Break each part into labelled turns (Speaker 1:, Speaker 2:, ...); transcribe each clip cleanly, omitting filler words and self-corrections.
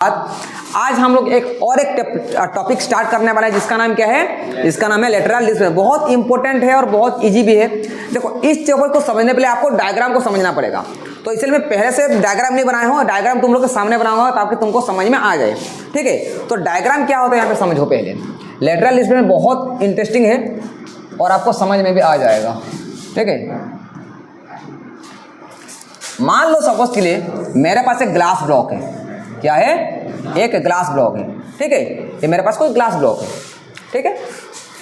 Speaker 1: आज हम लोग एक टॉपिक स्टार्ट करने वाले हैं जिसका नाम क्या है, इसका नाम है लेटरल डिस्प्लेसमेंट। बहुत इंपॉर्टेंट है और बहुत इजी भी है। देखो, इस चैप्टर को समझने के लिए आपको डायग्राम को समझना पड़ेगा, तो इसलिए मैं पहले से डायग्राम नहीं बनाया हूँ, डायग्राम तुम लोग के सामने बनाऊंगा ताकि तुमको समझ में आ जाए। ठीक है, तो डायग्राम क्या होता है यहाँ पे समझो। पहले लेटरल डिस्प्लेसमेंट बहुत इंटरेस्टिंग है और आपको समझ में भी आ जाएगा। ठीक है, मान लो सपोज के लिए मेरे पास एक ग्लास ब्लॉक है। क्या है? एक ग्लास ब्लॉक है। ठीक है, ये मेरे पास कोई ग्लास ब्लॉक है। ठीक है,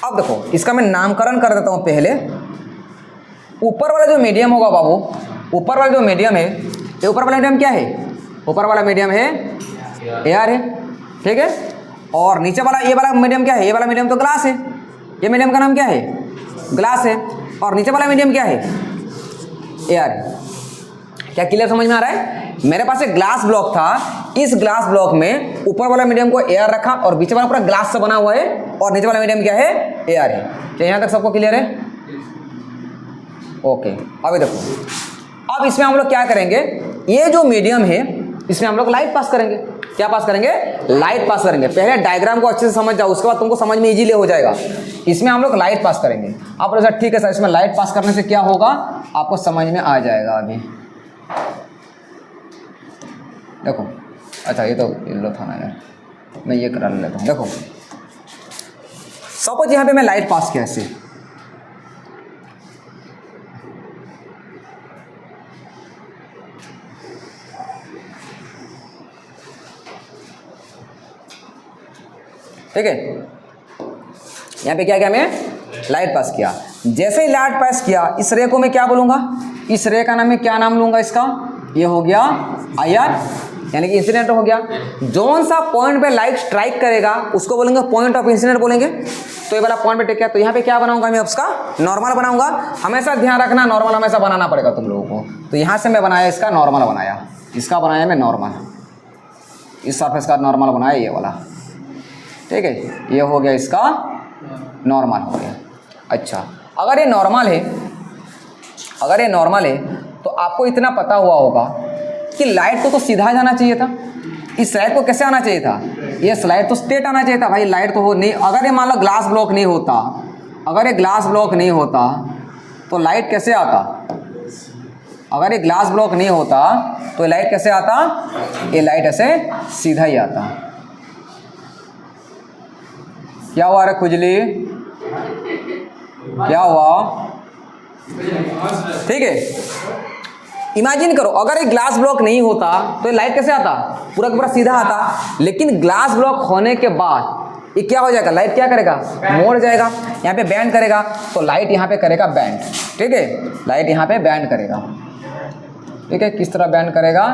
Speaker 1: अब देखो इसका मैं नामकरण कर देता हूँ। पहले ऊपर वाला जो मीडियम होगा बाबू, ऊपर वाला जो मीडियम है, ये ऊपर वाला मीडियम क्या है? ऊपर वाला मीडियम है एयर है। ठीक है, और नीचे वाला ये वाला मीडियम क्या है? ये वाला मीडियम तो ग्लास है। ये मीडियम का नाम क्या है? ग्लास है। और नीचे वाला मीडियम क्या है? एयर है। क्या क्लियर समझ में आ रहा है? मेरे पास एक ग्लास ब्लॉक था, इस ग्लास ब्लॉक में ऊपर वाला मीडियम को एयर रखा और बीच वाला पूरा ग्लास से बना हुआ है और नीचे वाला मीडियम क्या है? एयर है। क्या यहाँ तक सबको क्लियर है? ओके, अभी देखो, अब इसमें हम लोग क्या करेंगे, ये जो मीडियम है इसमें हम लोग लाइट पास करेंगे। क्या पास करेंगे? लाइट पास करेंगे। पहले डायग्राम को अच्छे से समझ जाओ, उसके बाद तुमको समझ में इजीली हो जाएगा। इसमें हम लोग लाइट पास करेंगे। आप बोले सर ठीक है सर, इसमें लाइट पास करने से क्या होगा, आपको समझ में आ जाएगा। अभी देखो, अच्छा ये तो येलो था ना यार, मैं ये करा लेता हूँ। देखो सपोज यहाँ पे मैं लाइट पास किया ऐसे, ठीक है, यहाँ पे क्या किया, मैं लाइट पास किया। जैसे ही लाइट पास किया, इस रे को मैं क्या बोलूँगा? इस रे का नाम मैं क्या नाम लूँगा? इसका ये हो गया आईआर, यानी कि इंसिडेंट हो गया। जोन सा पॉइंट पे लाइट स्ट्राइक करेगा उसको बोलेंगे पॉइंट ऑफ इंसिडेंट बोलेंगे। तो ये वाला पॉइंट पे टेक किया, तो यहाँ पे क्या बनाऊंगा मैं? उसका नॉर्मल बनाऊंगा। हमेशा ध्यान रखना, नॉर्मल हमेशा बनाना पड़ेगा तुम लोगों को। तो यहाँ से मैं बनाया इसका नॉर्मल बनाया, इसका बनाया मैं नॉर्मल, इस सरफेस का नॉर्मल बनाया ये वाला। ठीक है, ये हो गया इसका नॉर्मल हो गया। अच्छा, अगर ये नॉर्मल है, अगर ये नॉर्मल है तो आपको इतना पता हुआ होगा कि लाइट को तो सीधा जाना चाहिए था। इस स्लाइड को कैसे आना चाहिए था? ये स्लाइड तो स्ट्रेट आना चाहिए था भाई। लाइट तो हो नहीं, अगर ये मान लो ग्लास ब्लॉक नहीं होता, अगर ये ग्लास ब्लॉक नहीं होता तो लाइट कैसे आता? अगर ये ग्लास ब्लॉक नहीं होता तो ये लाइट कैसे आता? ये लाइट ऐसे सीधा ही आता। क्या हुआ रे खुजली? क्या हुआ? ठीक है, इमेजिन करो अगर ये ग्लास ब्लॉक नहीं होता तो ये लाइट कैसे आता? पूरा का पूरा सीधा आता। लेकिन ग्लास ब्लॉक होने के बाद ये क्या हो जाएगा? लाइट क्या करेगा? मोड़ जाएगा, यहाँ पे बैंड करेगा। तो लाइट यहाँ पे करेगा बैंड। ठीक है, लाइट यहाँ पे बैंड करेगा। ठीक है, किस तरह बैंड करेगा?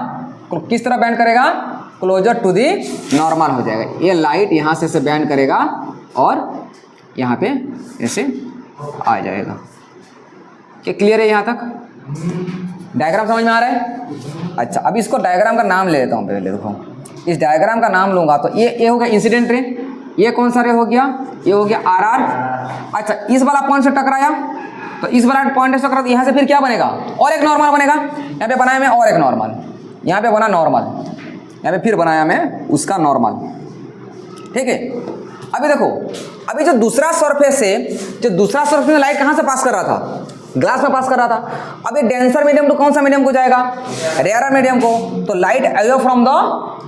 Speaker 1: किस तरह बैंड करेगा? क्लोजर टू दी नॉर्मल हो जाएगा। ये लाइट यहाँ से बैंड करेगा और यहाँ पे ऐसे आ जाएगा। क्या क्लियर है यहाँ तक? डायग्राम समझ में आ रहा है? अच्छा, अब इसको डायग्राम का नाम ले लेता हूँ। पहले देखो, इस डायग्राम का नाम लूँगा तो ये हो गया इंसिडेंट रे। ये कौन सा रे हो गया? ये हो गया आरआर। अच्छा, इस वाला पॉइंट से टकराया तो इस वाला पॉइंट से टकरा, तो यहाँ से फिर क्या बनेगा? और एक नॉर्मल बनेगा। यहाँ पे बनाया मैं और एक नॉर्मल, यहाँ पे बना नॉर्मल, यहाँ पे फिर बनाया मैं उसका नॉर्मल। ठीक है, अभी देखो, अभी जो दूसरा सरफेस है, जो दूसरा सरफेस में लाइट कहाँ से पास कर रहा था? ग्लास में पास कर रहा था। अब ये डेंसर मीडियम तो कौन सा मीडियम को जाएगा? रेयरर मीडियम को। तो light away from the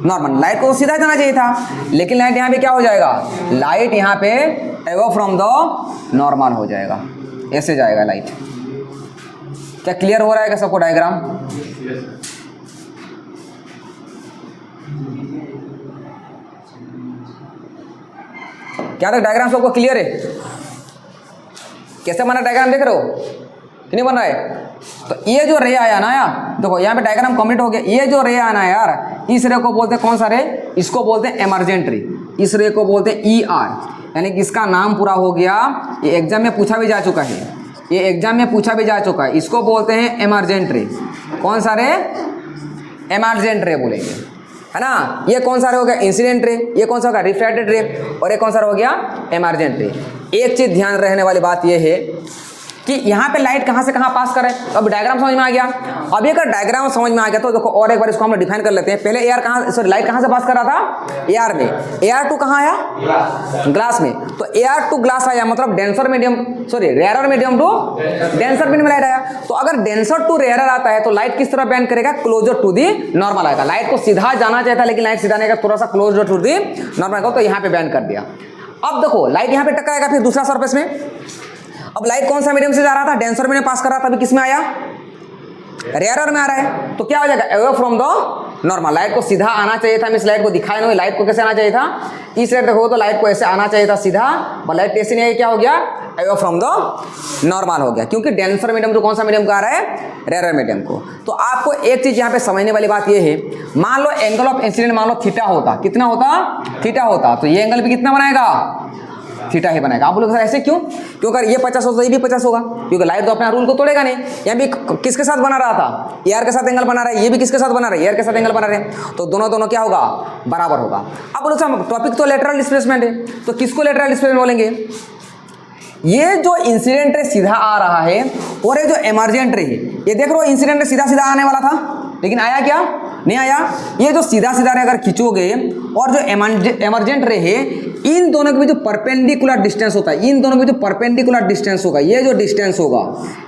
Speaker 1: normal, light को सीधा जाना चाहिए था, लेकिन लाइट यहाँ पे क्या हो जाएगा? लाइट यहाँ पे अवे फ्रॉम द नॉर्मल हो जाएगा, ऐसे जाएगा लाइट। क्या क्लियर हो रहा है क्या सबको डायग्राम? क्या तक डायग्राम सबको क्लियर है? कैसे बना डायग्राम देख रहे हो कि नहीं बन रहा है? तो ये जो रे आया ना यार, देखो यहाँ पे डायग्राम कंप्लीट हो गया। ये जो रे आना यार, इस रे को बोलते हैं कौन सा रे? इसको बोलते हैं एमर्जेंट रे। इस रे को बोलते हैं ER, यानी कि इसका नाम पूरा हो गया। ये एग्जाम में पूछा भी जा चुका है, ये एग्जाम में पूछा भी जा चुका है। इसको बोलते हैं एमर्जेंट रे। कौन सा रे? एमर्जेंट रे बोलेंगे, है ना। ये कौन सा रे हो गया? Incident ray. ये कौन सा होगा? रिफ्रैक्टेड रे। और ये कौन सा हो गया? एमर्जेंट रे। एक चीज ध्यान रहने वाली बात ये है कि यहाँ पे लाइट कहाँ से कहाँ पास करे। तो अब डायग्राम समझ में आ गया। अभी अगर डायग्राम समझ में आ गया तो देखो और एक बार इसको हम डिफाइन कर लेते हैं। पहले एयर कहाँ, सॉरी लाइट कहाँ से पास कर रहा था, एयर में। एयर टू कहाँ आया, ग्लास में। तो एयर टू ग्लास आया मतलब denser medium, sorry rarer medium to denser medium light आया। तो अगर डेंसर टू रेयरर आता है तो लाइट किस तरह बैंड करेगा, क्लोजर टू दी नॉर्मल आएगा। लाइट को सीधा जाना चाहता है लेकिन लाइट सीधा नहीं, थोड़ा सा क्लोजर टू दी नॉर्मल आएगा, तो यहाँ पे बैंड कर दिया। अब देखो लाइट यहाँ पे टकराएगा फिर दूसरा सरफेस में। अब लाइट कौन सा मीडियम से जा रहा था, डेंसर मीडियम पास कर रहा था, अभी किस में आया, रेयरर में आ रहा है। तो क्या हो जाएगा, away from the normal. Light को सीधा आना चाहिए था, इस लाइट को दिखाया नहीं, लाइट को कैसे आना चाहिए था, इस साइड देखो तो लाइट को ऐसे आना चाहिए था सीधा, पर लाइट ऐसे नहीं आई, क्या हो गया, अवे फ्रॉम द नॉर्मल हो गया, क्योंकि डेंसर मीडियम तो कौन सा मीडियम का आ रहा है, रेयरर मीडियम को। तो आपको एक चीज यहाँ पे समझने वाली बात ये है, मान लो एंगल ऑफ इंसिडेंट मान लो थीटा होता, कितना होता, थीटा होता, तो ये एंगल भी कितना बनाएगा, थीटा ही बनाएगा। आप बोलोगे सर ऐसे क्यों, क्योंकि अगर ये 50 होता तो ये भी 50 होगा, क्योंकि लाइट तो अपना रूल को तोड़ेगा नहीं। यहाँ भी किसके साथ बना रहा था, एयर के साथ एंगल बना रहा है, ये भी किसके साथ बना रहा है, एयर के साथ एंगल बना रहे हैं, तो दोनों क्या होगा, बराबर होगा। अब बोलो सर टॉपिक तो लेटरल डिस्प्लेसमेंट है, तो किसको लेटरल डिस्प्लेसमेंट बोलेंगे, ये जो इंसिडेंट रे सीधा आ रहा है और ये जो इमरजेंट रे है, ये देख रहे हो इंसिडेंट रे सीधा सीधा आने वाला था लेकिन आया क्या, नहीं आया। ये जो सीधा सीधा रे अगर खींचोगे और जो इमरजेंट रे है, इन दोनों के बीच जो परपेंडिकुलर डिस्टेंस होता है, इन दोनों के बीच जो परपेंडिकुलर डिस्टेंस होगा, ये जो डिस्टेंस होगा,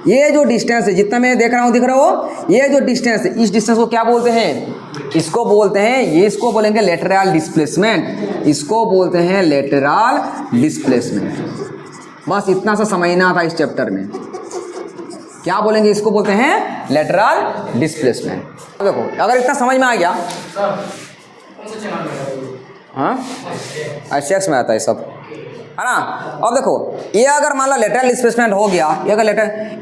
Speaker 1: ये जो डिस्टेंस है जितना मैं देख रहा हूँ, दिख रहा हो, ये जो डिस्टेंस है, इस डिस्टेंस को क्या बोलते हैं, इसको बोलते हैं, ये इसको बोलेंगे लेटरल डिस्प्लेसमेंट, इसको बोलते हैं लेटरल डिस्प्लेसमेंट। बस इतना सा समझना था इस चैप्टर में, क्या बोलेंगे, इसको बोलते हैं लेटरल डिस्प्लेसमेंट। देखो अगर इतना समझ में आ गया, हाँ एसएक्स में आता है सब, है ना। अब देखो ये अगर मान लो लेटरल डिस्प्लेसमेंट हो गया, ये अगर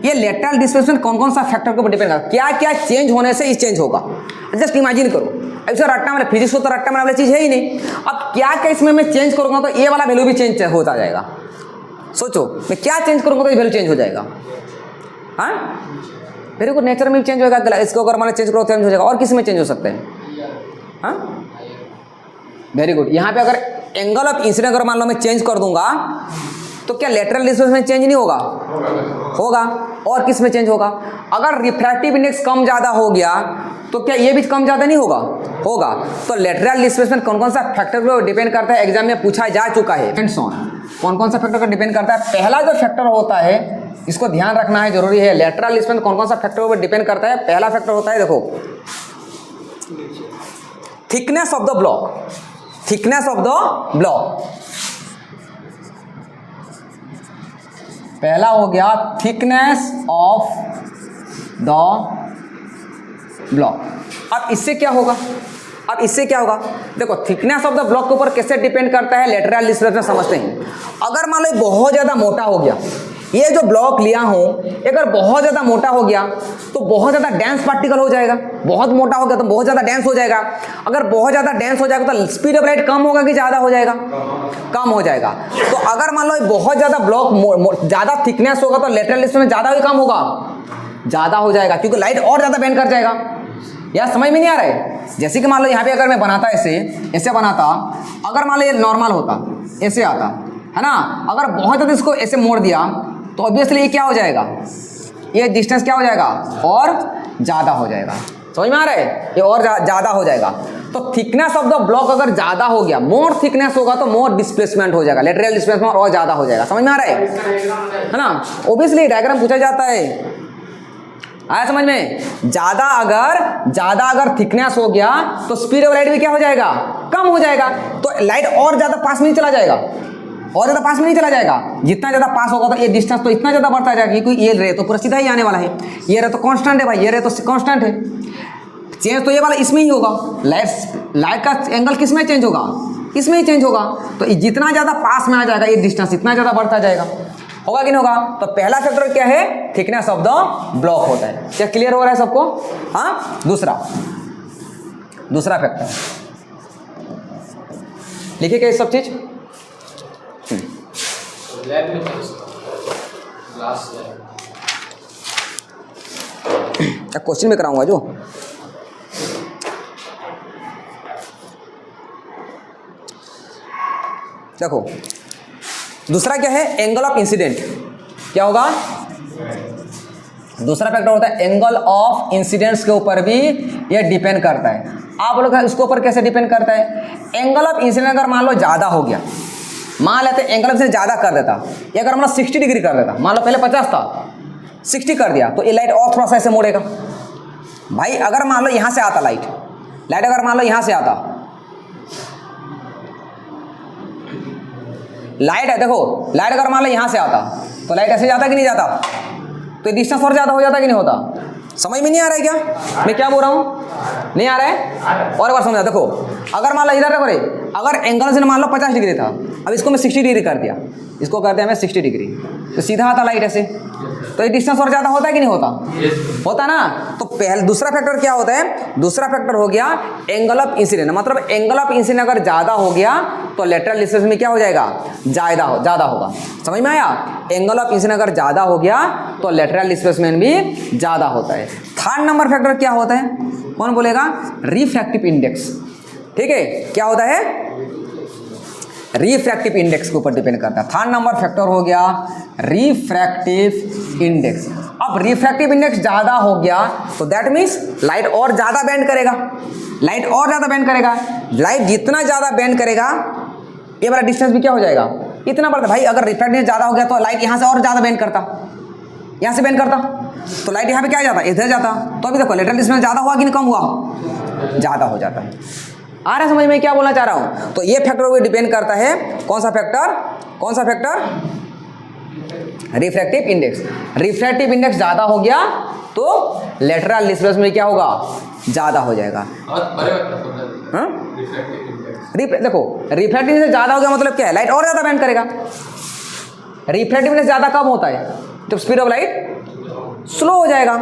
Speaker 1: ये लेटरल डिस्प्लेसमेंट कौन कौन सा फैक्टर के ऊपर डिपेंड करता है, क्या क्या चेंज होने से इस चेंज होगा। जस्ट इमेजिन करो, अब सर रट्टा वाला फिजिक्स हो तो रट्टा वाला चीज़ है ही नहीं। अब क्या क्या इसमें मैं चेंज करूँगा तो ये वाला वैल्यू भी चेंज होता जाएगा। सोचो मैं क्या चेंज करूँगा तो ये वैल्यू चेंज हो जाएगा, हाँ वेरी गुड। नेचर में भी चेंज होगा, इसको अगर मान चेंज करो चेंज हो जाएगा, और किस में चेंज हो सकते हैं, हाँ वेरी गुड। यहाँ पे अगर एंगल ऑफ इंसिडेंट अगर मान लो मैं चेंज कर दूंगा तो क्या लेटरल डिस्प्लेसमेंट चेंज नहीं होगा, होगा। और किस में चेंज होगा, अगर रिफ्रैक्टिव इंडेक्स कम ज़्यादा हो गया तो क्या ये भी कम ज़्यादा नहीं होगा, होगा। तो लेटरल डिस्प्लेसमेंट कौन कौन सा फैक्टर पर डिपेंड करता है, एग्जाम में पूछा जा चुका है। कौन कौन सा फैक्टर पर डिपेंड करता है, पहला जो फैक्टर होता है इसको ध्यान रखना है, जरूरी है। लेटरल डिस्प्लेसमेंट कौन कौन सा फैक्टर पर डिपेंड करता है, पहला फैक्टर होता है देखो thickness of the block, thickness of the block, पहला हो गया थिकनेस ऑफ द ब्लॉक। अब इससे क्या होगा, अब इससे क्या होगा, देखो थिकनेस ऑफ द ब्लॉक के ऊपर कैसे डिपेंड करता है, लेटरल डिस्प्लेसमेंट समझते हैं। अगर मान लो बहुत ज़्यादा मोटा हो गया, ये जो ब्लॉक लिया हो अगर बहुत ज़्यादा मोटा हो गया तो बहुत ज़्यादा डेंस पार्टिकल हो जाएगा, बहुत मोटा हो गया तो बहुत ज़्यादा डेंस हो जाएगा। अगर बहुत ज़्यादा डेंस हो जाएगा तो स्पीड ऑफ लाइट कम होगा कि ज़्यादा हो जाएगा, कम हो जाएगा। तो अगर मान लो बहुत ज़्यादा ब्लॉक ज़्यादा थिकनेस होगा तो लेटरल डिस्प्लेसमेंट ज़्यादा ही कम होगा, ज़्यादा हो जाएगा, क्योंकि लाइट और ज़्यादा बेंड कर जाएगा। यार समझ में नहीं आ रहा है, जैसे कि मान लो यहाँ पे अगर मैं बनाता ऐसे बनाता, अगर मान लो ये नॉर्मल होता ऐसे आता है ना, अगर बहुत ज़्यादा इसको ऐसे मोड़ दिया तो ऑब्वियसली ये क्या हो जाएगा, ये डिस्टेंस क्या हो जाएगा, और ज़्यादा हो जाएगा। समझ में आ रहा है, ये और ज़्यादा हो जाएगा। तो थिकनेस ऑफ द ब्लॉक अगर ज़्यादा हो गया, मोर थिकनेस होगा तो मोर डिस्प्लेसमेंट हो जाएगा, लेटरल डिस्प्लेसमेंट और ज़्यादा हो जाएगा। समझ में आ रहा है ना, ऑब्वियसली डायग्राम पूछा जाता है, आया समझ में। ज़्यादा अगर थिकनेस हो गया तो स्पीड ऑफ लाइट भी क्या हो जाएगा, कम हो जाएगा। तो लाइट और ज़्यादा पास में नहीं चला जाएगा, और ज़्यादा पास में नहीं चला जाएगा। जितना ज़्यादा पास होगा तो ये डिस्टेंस तो इतना ज़्यादा बढ़ता जाएगा, क्योंकि ये रे तो पूरा सीधा ही आने वाला है, ये रे तो कांस्टेंट है भाई, ये रे तो कांस्टेंट है। चेंज तो ये वाला इसमें ही होगा, लाइट का एंगल किस में चेंज होगा, इसमें ही चेंज होगा। तो जितना ज़्यादा पास में आ जाएगा ये डिस्टेंस इतना ज़्यादा बढ़ता जाएगा, होगा कि नहीं होगा। तो पहला फैक्टर क्या है, थिकनेस ऑफ द ब्लॉक होता है। क्या क्लियर हो रहा है सबको, हाँ। दूसरा फैक्टर लिखिए क्या ये सब चीज, क्वेश्चन में कराऊंगा जो देखो। दूसरा क्या है, एंगल ऑफ इंसिडेंट। क्या होगा, दूसरा फैक्टर होता है एंगल ऑफ इंसिडेंस के ऊपर भी ये डिपेंड करता है। आप लोग इसके ऊपर कैसे डिपेंड करता है? एंगल ऑफ इंसिडेंस अगर मान लो ज़्यादा हो गया, मान लेते एंगल ऑफ इंसिडेंस ज़्यादा कर देता, ये अगर मतलब 60 डिग्री कर देता, मान लो पहले 50 था 60 कर दिया, तो ये लाइट और थोड़ा सा ऐसे मोड़ेगा। भाई अगर मान लो यहाँ से आता लाइट अगर मान लो यहाँ से आता, लाइट है देखो, लाइट अगर मान लो यहाँ से आता तो लाइट ऐसे जाता कि नहीं जाता? तो डिस्टेंस और ज़्यादा हो जाता कि नहीं होता? समझ में नहीं आ रहा है क्या मैं क्या बोल रहा हूँ? नहीं आ रहा है? और एक बार समझा, देखो अगर मान लो इधर देखो रे, अगर एंगल से मान लो 50 डिग्री था, अब इसको मैं 60 डिग्री कर दिया, इसको कर दिया मैं 60 डिग्री, तो सीधा आता लाइट ऐसे, तो ये डिस्टेंस और ज़्यादा होता है कि नहीं होता? होता ना। तो पहले दूसरा फैक्टर क्या होता है? दूसरा फैक्टर हो गया एंगल ऑफ इंसिडेंस, मतलब एंगल ऑफ इंसिडेंस अगर ज़्यादा हो गया तो लेटरल डिस्प्लेसमेंट में क्या हो जाएगा? ज़्यादा होगा। समझ में आया? एंगल ऑफ इंसिडेंस अगर ज़्यादा हो गया तो लेटरल डिस्प्लेसमेंट भी ज़्यादा होता है। थर्ड नंबर फैक्टर क्या होता है? कौन बोलेगा? Refractive index. ठीक है, क्या होता है? रिफ्रैक्टिव इंडेक्स के ऊपर डिपेंड करता है। थर्ड नंबर फैक्टर हो गया रिफ्रैक्टिव इंडेक्स। अब रिफ्रैक्टिव इंडेक्स ज़्यादा हो गया तो दैट मीन्स लाइट और ज़्यादा बेंड करेगा, लाइट और ज़्यादा बेंड करेगा। लाइट जितना ज़्यादा बेंड करेगा ये वाला डिस्टेंस भी क्या हो जाएगा? इतना बढ़ता। भाई अगर रिफ्रैक्टिव ज़्यादा हो गया तो लाइट यहाँ से और ज़्यादा बेंड करता, यहाँ से बेंड करता, तो लाइट यहाँ पे क्या जाता? इधर जाता। तो अभी देखो लेटरल डिस्टेंस ज़्यादा हुआ कि नहीं कम हुआ? ज़्यादा हो जाता है। आ रहा है समझ में क्या बोलना चाह रहा हूँ? तो ये फैक्टर भी डिपेंड करता है। कौन सा फैक्टर? कौन सा factor? Refractive index. Refractive index ज़्यादा हो गया तो लेटरल डिस्प्लेसमेंट में क्या होगा? ज़्यादा हो जाएगा। हाँ देखो रिफ्रैक्टिव इंडेक्स ज़्यादा हो गया मतलब क्या है? लाइट और ज़्यादा बेंड करेगा। रिफ्रैक्टिव इंडेक्स ज़्यादा कब होता है? जब स्पीड ऑफ लाइट स्लो हो जाएगा।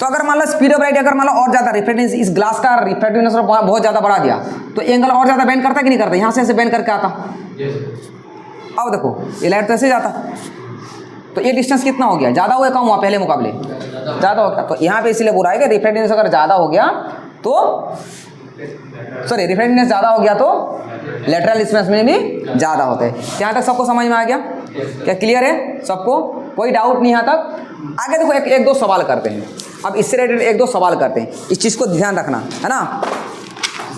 Speaker 1: तो अगर मान लो स्पीड ऑफ लाइट अगर मान लो और ज़्यादा रिफ्रैक्टिव, इस ग्लास का रिफ्रैक्टिवनेस बहुत ज़्यादा बढ़ा दिया तो एंगल और ज़्यादा बेंड करता कि नहीं करता? यहाँ से ऐसे बेंड करके आता। अब देखो ये लाइट तो ऐसे जाता, तो ये डिस्टेंस कितना हो गया? ज़्यादा हुआ कम हुआ? पहले मुकाबले ज़्यादा हो गया। तो यहाँ पे इसीलिए बोला है कि रिफ्रैक्टिवनेस अगर ज़्यादा हो गया तो रिफ्रैक्टिवनेस ज़्यादा हो गया तो लेटरल डिस्प्लेसमेंट में भी ज़्यादा होता है। यहाँ तक सबको समझ में आ गया? क्या क्लियर है सबको? कोई डाउट नहीं यहाँ तक? आगे देखो एक दो सवाल करते हैं। अब इससे रिलेटेड एक दो सवाल करते हैं, इस चीज़ को ध्यान रखना है ना।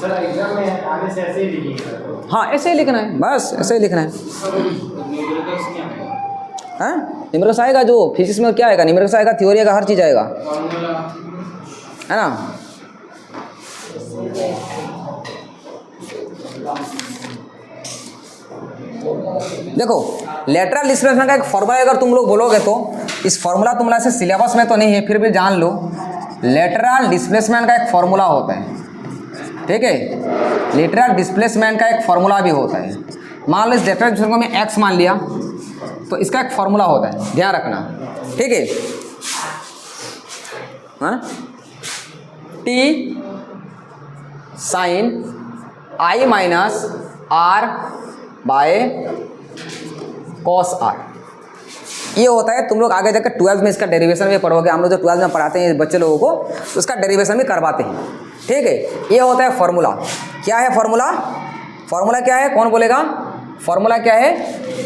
Speaker 2: सर एग्जाम में आगे से ऐसे ही लिखिएगा।
Speaker 1: हाँ ऐसे ही लिखना है, बस ऐसे ही लिखना है। हाँ न्यूमेरिकल्स आएगा, जो फिजिक्स में क्या आएगा? न्यूमेरिकल्स आएगा, थ्योरी आएगा, हर चीज़ आएगा, है ना। देखो लेटरल डिस्प्लेसमेंट का एक फॉर्मूला अगर तुम लोग बोलोगे तो इस फॉर्मूला तुम लोग से सिलेबस में तो नहीं है, फिर भी जान लो। लेटरल डिस्प्लेसमेंट का एक फॉर्मूला होता है, ठीक है। लेटरल डिस्प्लेसमेंट का एक फॉर्मूला भी होता है। मान लो इस लेटरल डिस्प्लेसमेंट को मैं एक्स मान लिया तो इसका एक फॉर्मूला होता है, ध्यान रखना, ठीक है। हाँ t sine i minus r by cos r, ये होता है। तुम लोग आगे जाकर 12th में इसका डेरिवेशन भी पढ़ोगे। हम लोग जो 12th में पढ़ाते हैं बच्चे लोगों को तो उसका डेरिवेशन भी करवाते हैं, ठीक है। ये होता है फॉर्मूला। क्या है फॉर्मूला? फॉर्मूला क्या है? कौन बोलेगा? फॉर्मूला क्या है?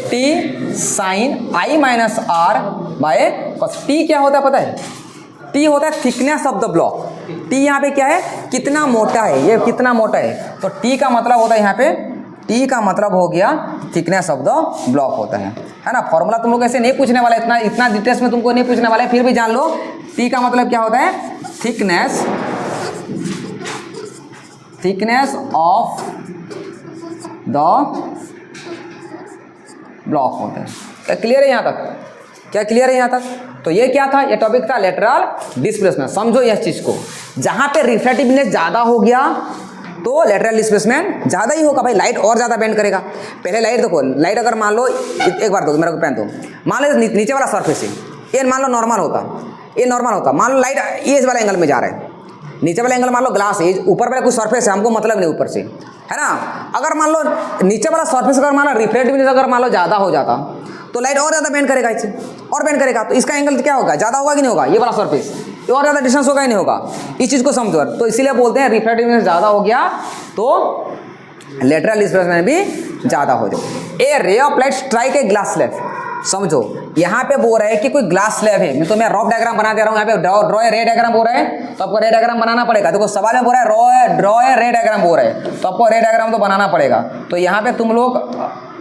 Speaker 1: T sine i minus r by cos. T क्या होता है पता है? टी होता है thickness of the block. T यहाँ पे क्या है? कितना मोटा है, ये कितना मोटा है। तो टी का मतलब होता है यहाँ पे, टी का मतलब हो गया थिकनेस ऑफ द ब्लॉक होता है ना। फॉर्मूला तुम लोग ऐसे नहीं पूछने वाला, इतना डिटेल्स में तुमको नहीं पूछने वाला है, फिर भी जान लो टी का मतलब क्या होता है? थिकनेस ऑफ द ब्लॉक होता है। क्या क्लियर है यहाँ तक? क्या क्लियर है यहाँ तक? तो ये क्या था? ये टॉपिक था लेटरल डिस्प्लेसमेंट। समझो इस चीज़ को, जहाँ पे रिफ्रैक्टिव इंडेक्स ज़्यादा हो गया तो लेटरल डिस्प्लेसमेंट ज़्यादा ही होगा। भाई लाइट और ज़्यादा बेंड करेगा। पहले लाइट देखो, लाइट अगर मान लो एक बार दो मेरे को पहन दो, मान लो नीचे वाला सरफेस है, ये मान लो नॉर्मल होता, ये नॉर्मल होता। मान लो लाइट ये इस वाला एंगल में जा रहा है, नीचे वाला एंगल मान लो ग्लास है, ऊपर वाला कुछ सरफेस है, हमको मतलब नहीं ऊपर से, है ना। अगर मान लो नीचे वाला सरफेस अगर मान लो रिफ्रैक्टिव अगर मान लो ज़्यादा हो जाता तो लाइट और ज़्यादा बेंड करेगा, इससे और बेंड करेगा, तो इसका एंगल क्या होगा? ज़्यादा होगा कि नहीं होगा? ये वाला सरफेस ये और ज़्यादा डिस्टेंस होगा ही नहीं होगा। इस चीज़ को समझो। तो इसीलिए बोलते हैं रिफ्रैक्टिव ज़्यादा हो गया तो लेटरल डिस्प्लेसमेंट भी ज़्यादा हो जाए। A ray of light strike a glass slab, समझो, यहाँ पे बोल रहा है कि कोई ग्लास स्लैब है, तो मैं रफ डायग्राम बना दे रहा हूँ। यहाँ पे ड्रॉ ए रे डायग्राम बोल रहा है, तो आपको रे डायग्राम बनाना पड़ेगा। देखो सवाल में बोल रहा है ड्रॉ ए रे डायग्राम बोल रहा है, तो आपको रे डायग्राम तो बनाना पड़ेगा। तो यहाँ पे तुम लोग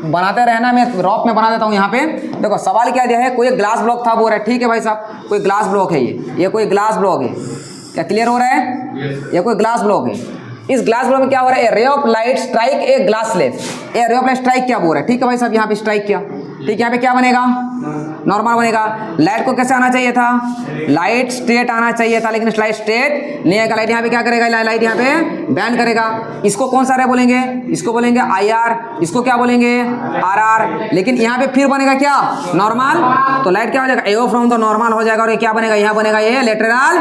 Speaker 1: बनाते रहना, मैं रफ में बना देता हूँ। यहाँ पे देखो सवाल क्या दिया है, कोई एक ग्लास ब्लॉक था बोल रहा है, ठीक है भाई साहब, कोई ग्लास ब्लॉक है, ये कोई ग्लास ब्लॉक है, क्या क्लियर हो रहा है? ये कोई ग्लास ब्लॉक है। इस ग्लास ब्लॉक में क्या हो रहा है, रे of light strike a glass slab, A ray of light strike क्या बोल रहा है, ठीक है भाई साहब, यहाँ पे स्ट्राइक किया, ठीक है, यहाँ पे क्या बनेगा, नॉर्मल बनेगा। लाइट को कैसे आना चाहिए था, लाइट स्ट्रेट आना चाहिए था, लेकिन लाइट स्ट्रेट नहीं आएगा। लाइट यहाँ पे क्या करेगा, लाइट यहाँ पे बैंड करेगा। इसको कौन सा रे बोलेंगे, इसको बोलेंगे IR, इसको क्या बोलेंगे RR, लेकिन यहाँ पे फिर बनेगा क्या, नॉर्मल। तो लाइट क्या हो जाएगा, एओ फ्रॉम तो नॉर्मल हो जाएगा, और ये क्या बनेगा, यहाँ बनेगा ये लेटरल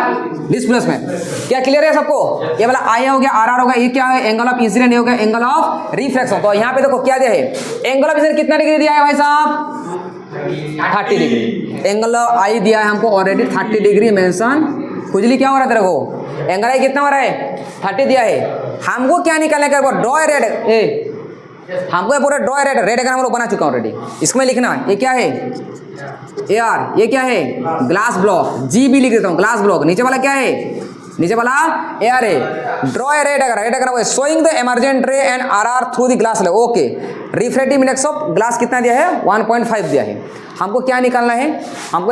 Speaker 1: डिस्प्लेसमेंट। क्या क्लियर है सबको? ये वाला I हो गया, RR हो गया, ये क्या है, एंगल ऑफ इंसिडेंट हो गया, एंगल ऑफ रिफ्लेक्शन। तो यहाँ पे देखो क्या दिया है, एंगल ऑफ इंसिडेंट कितना डिग्री दिया है भाई साहब, 30 डिग्री। एंगल आई दिया है हमको ऑलरेडी 30 डिग्री मेंशन। खुजली क्या हो रहा है तेरे को, एंगल आई कितना हो रहा है, 30 दिया है। हमको क्या निकालना है, ड्रॉ रेड, हमको पूरा ड्रॉ रेड डायग्राम हम लोग बना चुका ऑलरेडी। इसमें लिखना ये क्या है, AR, ये क्या है, ग्लास ब्लॉक, G भी लिख देता हूँ, ग्लास ब्लॉक। नीचे वाला क्या है, नीचे वाला AR है। ड्रॉ ए रे डायग्राम शोइंग द इमर्जेंट रे and RR through the glass slab. Okay, refractive index of glass कितना दिया है, 1.5 दिया है। हमको क्या निकालना है, हमको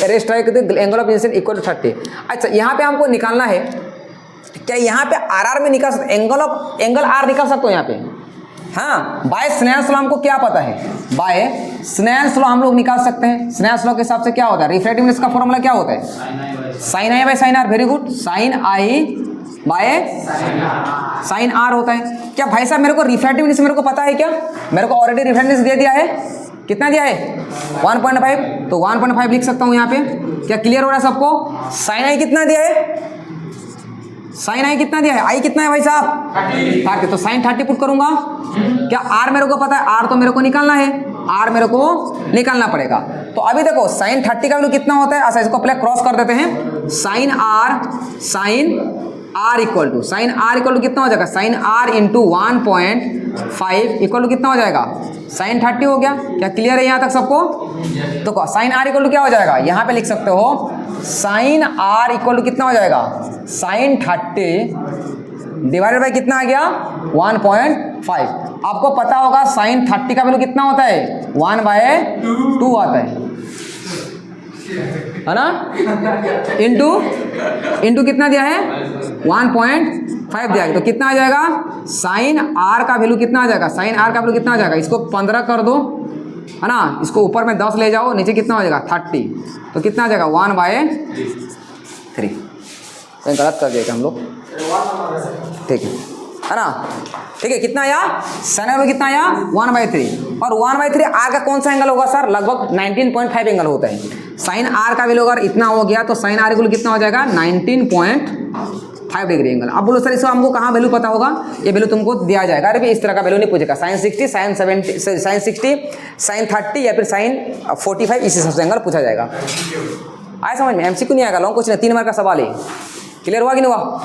Speaker 1: ray strike angle of incident equal to 30। अच्छा, यहाँ पे हमको निकालना है, क्या यहाँ पे RR में निकाल सकते, एंगल R निकाल सकते हो यहाँ पे, हाँ। बाय स्नेल्स लॉ हमको क्या पता है, बाय स्नेल्स लॉ हम लोग निकाल सकते हैं। स्नेल्स लॉ के हिसाब से क्या होता है, रिफ्रैक्टिव इंडेक्स का फॉर्मूला क्या होता है, sine i by sine r. Very good, sine i by sine r होता है। क्या भाई साहब मेरे को रिफ्रैक्टिव इंडेक्स मेरे को पता है क्या, मेरे को ऑलरेडी रिफ्रैक्टिव इंडेक्स दे दिया है, कितना दिया है 1.5, तो 1.5 लिख सकता हूँ यहाँ पे। क्या क्लियर हो रहा है सबको? साइन आई कितना दिया है, साइन आई कितना दिया है, आई कितना है भाई साहब 30, तो साइन 30 पुट करूंगा। क्या आर मेरे को पता है, आर तो मेरे को निकालना है, आर मेरे को निकालना पड़ेगा। तो अभी देखो साइन 30 का वैल्यू कितना होता है, अच्छा इसको पहले क्रॉस कर देते हैं। साइन आर इक्वल टू कितना हो जाएगा, sine r into 1.5 equal to कितना हो जाएगा, साइन 30 हो गया। क्या क्लियर है यहाँ तक सबको? तो साइन आर इक्वल टू क्या हो जाएगा, यहाँ पे लिख सकते हो साइन आर इक्वल टू कितना हो जाएगा, साइन 30 डिवाइडेड बाई कितना आ गया 1.5। आपको पता होगा साइन 30 का वैल्यू कितना होता है, 1/2 आता है ना, इंटू कितना दिया है 1.5 दिया है, तो कितना आ जाएगा, साइन आर का वैल्यू कितना आ जाएगा, साइन आर का वैल्यू कितना आ जाएगा, इसको 15 कर दो है ना, इसको ऊपर में 10 ले जाओ, नीचे कितना हो जाएगा 30, तो कितना आ जाएगा 1/3। कहीं गलत कर दिया क्या हम लोग, ठीक है ना, ठीक है। कितना आया, साइन में कितना आया 1/3, और 1/3 आर का कौन सा एंगल होगा सर, लगभग 19.5 एंगल होता है। साइन आर का वैल्यू अगर इतना हो गया तो साइन आर इक्वल कितना हो जाएगा 19.5 डिग्री एंगल। अब बोलो सर इसको हमको कहाँ वैल्यू पता होगा, ये वैल्यू तुमको दिया जाएगा। अरे इस तरह का वैल्यू नहीं पूछेगा, साइन 60, साइन 70, साइन 60, साइन 30 या फिर साइन 45, इसी हिसाब से एंगल पूछा जाएगा। आया समझ में, MCQ नहीं आएगा, लॉन्ग क्वेश्चन है, 3 मार्क का सवाल है। क्लियर हुआ कि नहीं हुआ?